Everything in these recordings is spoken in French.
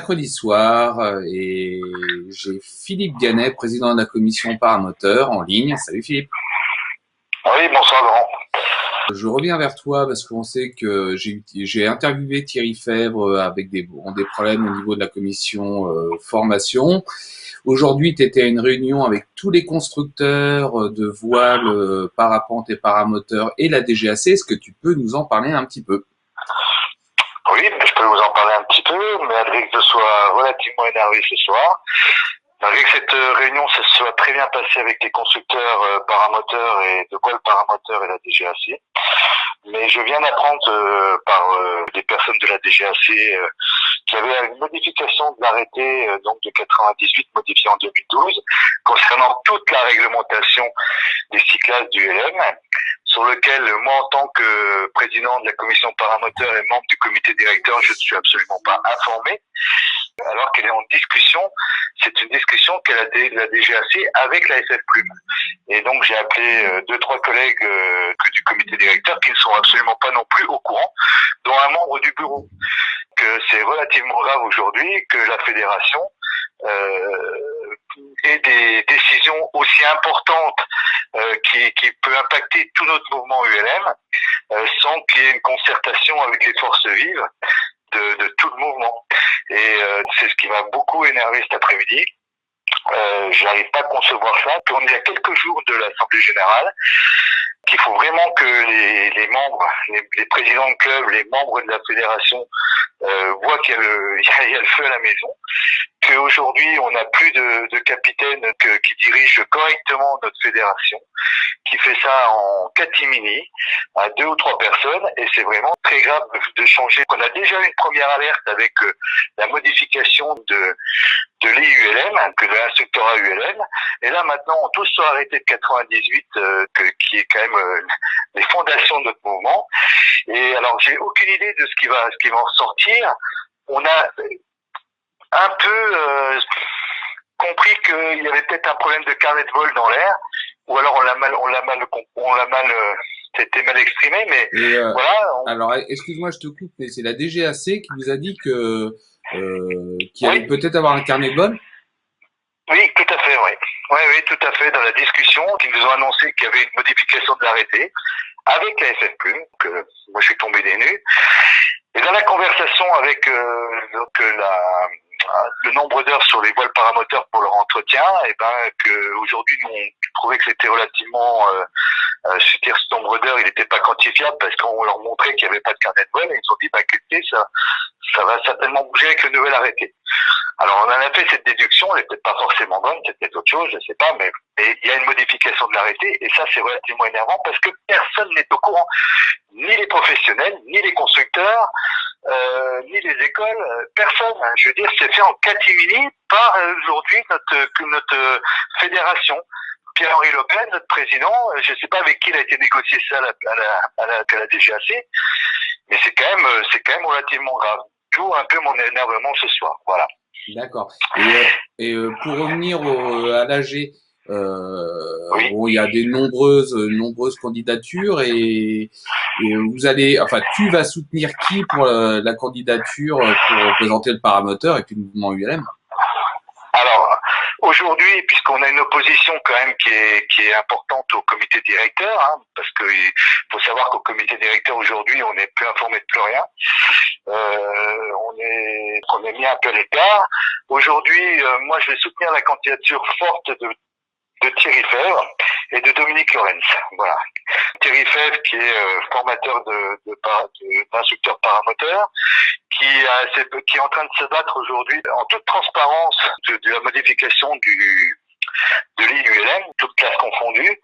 mercredi soir et j'ai Philippe Ganet, président de la commission paramoteur, en ligne. Salut Philippe. Oui, bonsoir Laurent. Je reviens vers toi parce qu'on sait que j'ai interviewé Thierry Fèvre avec des problèmes au niveau de la commission formation. Aujourd'hui, tu étais à une réunion avec tous les constructeurs de voiles parapente et paramoteurs et la DGAC. Est-ce que tu peux nous en parler un petit peu? Oui, je peux vous en parler un petit peu, malgré que je sois relativement énervé ce soir. Malgré que cette réunion se soit très bien passée avec les constructeurs paramoteurs et de voiles paramoteurs et la DGAC. Mais je viens d'apprendre par des personnes de la DGAC qu'il y avait une modification de l'arrêté donc de 98 modifié en 2012 concernant toute la réglementation des cyclages du LM, sur lequel moi, en tant que président de la commission paramoteur et membre du comité directeur, je ne suis absolument pas informé, alors qu'elle est en discussion. C'est une discussion qu'elle a la DGAC avec la SF Plume. Et donc j'ai appelé deux, trois collègues du comité directeur qui ne sont absolument pas non plus au courant, dont un membre du bureau. Que c'est relativement grave aujourd'hui que la fédération ait des décisions aussi importantes qui peut impacter tout notre mouvement ULM sans qu'il y ait une concertation avec les forces vives de tout le mouvement. Et c'est ce qui m'a beaucoup énervé cet après-midi. J'arrive pas à concevoir ça, qu'on est à quelques jours de l'Assemblée Générale, qu'il faut vraiment que les membres, les présidents de club, les membres de la fédération voient qu'il y a le feu à la maison, qu'aujourd'hui on n'a plus de capitaine qui dirige correctement notre fédération, qui fait ça en catimini à deux ou trois personnes, et c'est vraiment très grave de changer. On a déjà eu une première alerte avec la modification de l'IULM, que de l'instructorat ULM, et là maintenant on touche sur l'arrêté de 98 qui est quand même les fondations de notre mouvement. Et alors j'ai aucune idée de ce qui va en sortir. On a un peu compris qu'il y avait peut-être un problème de carnet de vol dans l'air, ou alors c'était mal exprimé, mais voilà. Alors, excuse-moi, je te coupe, mais c'est la DGAC qui vous a dit qu'il allait peut-être avoir un carnet de vol? Oui, tout à fait, oui. Oui, tout à fait, dans la discussion, ils nous ont annoncé qu'il y avait une modification de l'arrêté avec la SF Plume, que moi je suis tombé des nues. Et dans la conversation avec le nombre d'heures sur les voiles paramoteurs pour leur entretien, et que aujourd'hui nous on trouvait que c'était relativement je veux dire, ce nombre d'heures il n'était pas quantifiable parce qu'on leur montrait qu'il n'y avait pas de carnet de vol, et ils ont dit écoutez, ça va certainement bouger avec le nouvel arrêté. Alors on en a fait cette déduction, elle n'est peut-être pas forcément bonne, c'est peut-être autre chose, je ne sais pas, mais il y a une modification de l'arrêté, et ça c'est relativement énervant parce que personne n'est au courant, ni les professionnels, ni les constructeurs, ni les écoles, personne. Je veux dire, c'est fait en catimini par aujourd'hui notre fédération. Pierre-Henri Lopez, notre président, je ne sais pas avec qui il a été négocié ça à la DGAC, mais c'est quand même relativement grave. D'où un peu mon énervement ce soir. Voilà. D'accord. Et pour revenir à l'AG, oui. Bon, il y a des nombreuses candidatures et tu vas soutenir qui pour la candidature pour représenter le paramoteur et puis le mouvement ULM? Alors, aujourd'hui, puisqu'on a une opposition quand même qui est importante au comité directeur, parce qu'il faut savoir qu'au comité directeur aujourd'hui, on n'est plus informé de plus rien. On est mis un peu à l'écart. Aujourd'hui, moi, je vais soutenir la candidature forte de Thierry Fèvre et de Dominique Lorenz. Voilà. Thierry Fèvre qui est formateur d'instructeurs paramoteurs, qui est en train de se battre aujourd'hui en toute transparence de la modification de l'IULM, toutes classes confondues.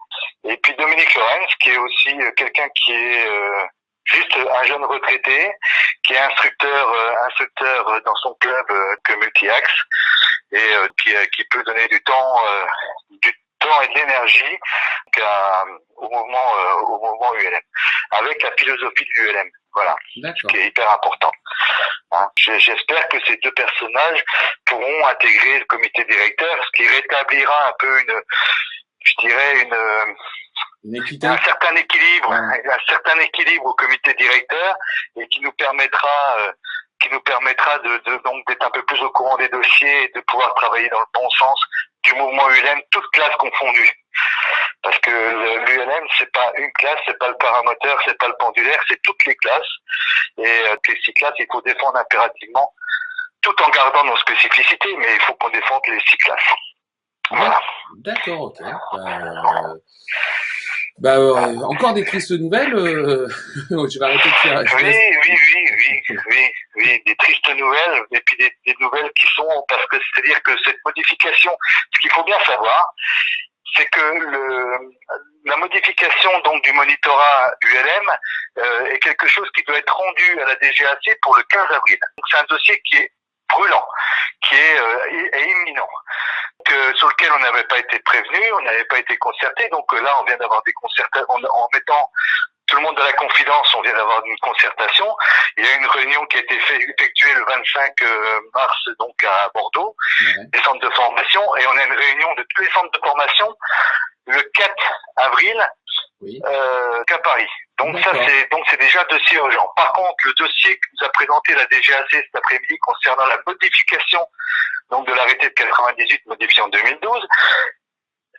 Et puis Dominique Lorenz qui est aussi quelqu'un qui est juste un jeune retraité, qui est instructeur dans son club que Multiaxe, et qui peut donner du temps et de l'énergie au mouvement ULM, avec la philosophie de l'ULM. Voilà, ce qui est hyper important. J'espère que ces deux personnages pourront intégrer le comité directeur, ce qui rétablira un peu un certain équilibre au comité directeur, et qui nous permettra qui nous permettra donc d'être un peu plus au courant des dossiers et de pouvoir travailler dans le bon sens du mouvement ULM, toutes classes confondues. Parce que l'ULM, c'est pas une classe, c'est pas le paramoteur, c'est pas le pendulaire, c'est toutes les classes. Et les 6 classes, il faut défendre impérativement, tout en gardant nos spécificités, mais il faut qu'on défende les 6 classes. Voilà. D'accord, ok. Encore des tristes nouvelles. Je vais arrêter de faire. Oui, des tristes nouvelles, et puis des nouvelles qui sont, parce que c'est-à-dire que cette modification, ce qu'il faut bien savoir, c'est que la modification donc du monitorat ULM est quelque chose qui doit être rendu à la DGAC pour le 15 avril. Donc c'est un dossier qui est brûlant, qui est imminent, sur lequel on n'avait pas été prévenu, on n'avait pas été concerté. Donc là, on vient d'avoir des concertations en mettant tout le monde dans la confidence, on vient d'avoir une concertation. Il y a une réunion qui a été effectuée le 25 mars donc à Bordeaux, les centres de formation, et on a une réunion de tous les centres de formation le 4 avril qu'à Paris. Donc c'est déjà un dossier urgent. Par contre, le dossier que nous a présenté la DGAC cet après-midi concernant la modification donc de l'arrêté de 98 modifié en 2012,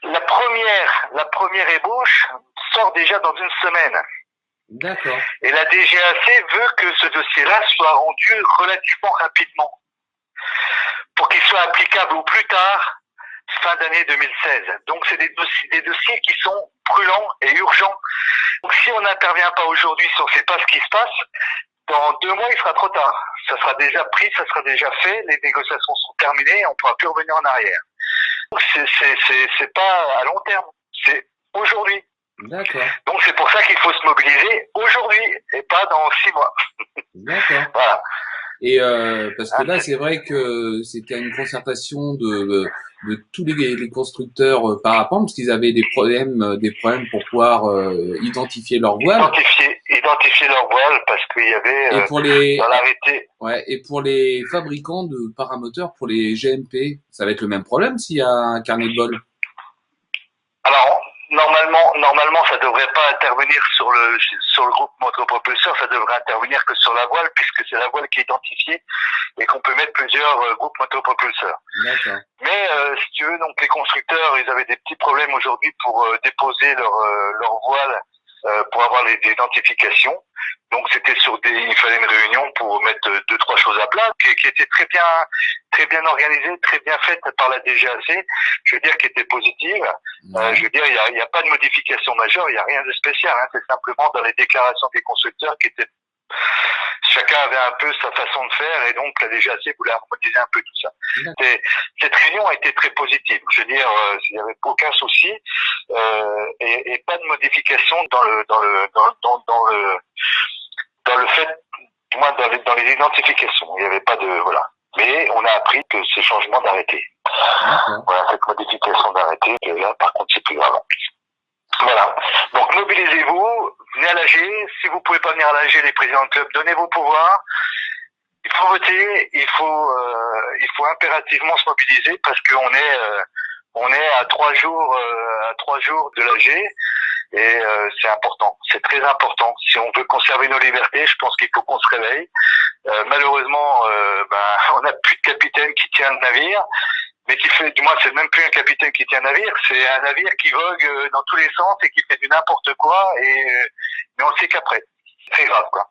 la première ébauche sort déjà dans une semaine. D'accord. Et la DGAC veut que ce dossier-là soit rendu relativement rapidement pour qu'il soit applicable au plus tard fin d'année 2016. Donc c'est des dossiers qui sont brûlants et urgents. Donc si on n'intervient pas aujourd'hui, si on ne sait pas ce qui se passe, dans 2 mois il sera trop tard. Ça sera déjà pris, ça sera déjà fait, les négociations sont terminées, on ne pourra plus revenir en arrière. Donc c'est pas à long terme, c'est aujourd'hui. D'accord. Donc c'est pour ça qu'il faut se mobiliser aujourd'hui et pas dans 6 mois. D'accord. Voilà. Et parce que là, c'est vrai que c'était une concertation de tous les constructeurs parapente, parce qu'ils avaient des problèmes pour pouvoir identifier leur voile. Identifier leur voile, parce qu'il y avait et pour les, dans l'arrêté. Ouais, et pour les fabricants de paramoteurs, pour les GMP, ça va être le même problème s'il y a un carnet de vol. Alors normalement, ça devrait pas intervenir sur le groupe motopropulseur, ça devrait intervenir que sur la voile, puisque c'est la voile qui est identifiée et qu'on peut mettre plusieurs groupes motopropulseurs. D'accord. Mais si tu veux, donc les constructeurs, ils avaient des petits problèmes aujourd'hui pour déposer leur voile pour avoir les identifications. Donc c'était il fallait une réunion pour mettre 2-3 choses à plat, qui était très bien organisée, très bien faite par la DGAC. Je veux dire, qui était positive. Je veux dire, il y a pas de modification majeure, il y a rien de spécial. Hein. C'est simplement dans les déclarations des constructeurs qui étaient, chacun avait un peu sa façon de faire, et donc la DGAC voulait harmoniser un peu tout ça. Cette réunion a été très positive. Je veux dire, il n'y avait aucun souci et pas de modification dans le fait, du moins dans les identifications. Il n'y avait pas de voilà. Mais on a appris que ces changements d'arrêté. Voilà, cette modification d'arrêté, là par contre c'est plus grave. Voilà. Donc mobilisez-vous, venez à l'AG. Si vous pouvez pas venir à l'AG, les présidents de club, donnez vos pouvoirs. Il faut voter, il faut impérativement se mobiliser, parce qu'on est à 3 jours de l'AG, et c'est important, c'est très important. Si on veut conserver nos libertés, je pense qu'il faut qu'on se réveille. Malheureusement, on n'a plus de capitaine qui tient le navire, mais du moins c'est même plus un capitaine qui tient un navire, c'est un navire qui vogue dans tous les sens et qui fait du n'importe quoi, mais on le sait qu'après. C'est très grave, quoi.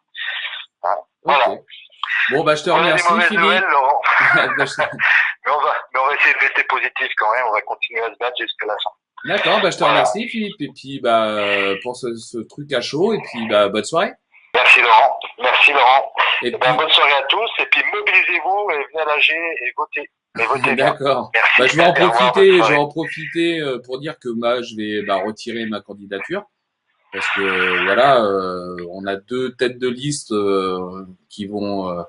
Voilà. Okay. Bon, je te remercie, Philippe. Nouvelles, Laurent. mais on va essayer de rester positif quand même, on va continuer à se battre jusqu'à la fin. D'accord, je te remercie, Philippe, et puis pour ce truc à chaud, et puis bonne soirée. Merci Laurent. Et puis, bonne soirée à tous, et puis mobilisez-vous et venez à l'AG et votez. D'accord. Je vais en profiter pour dire que moi je vais retirer ma candidature, parce que voilà, on a 2 têtes de liste qui vont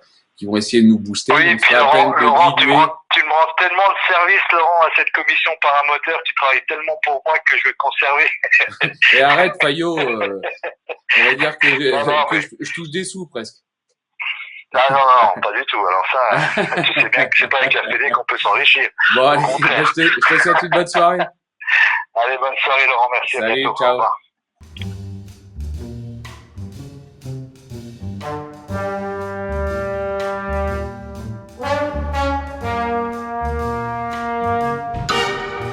essayer de nous booster. Oui, puis Laurent, tu me rends tellement de service, Laurent, à cette commission paramoteur, tu travailles tellement pour moi que je vais te conserver. Et arrête, Fayot, on va dire que je touche des sous presque. Non, pas du tout. Alors ça, tu sais bien que c'est pas avec la Fédé qu'on peut s'enrichir. Bon, allez, je te souhaite une bonne soirée. Allez, bonne soirée, Laurent. Merci. Salut, à bientôt. ciao. Au revoir.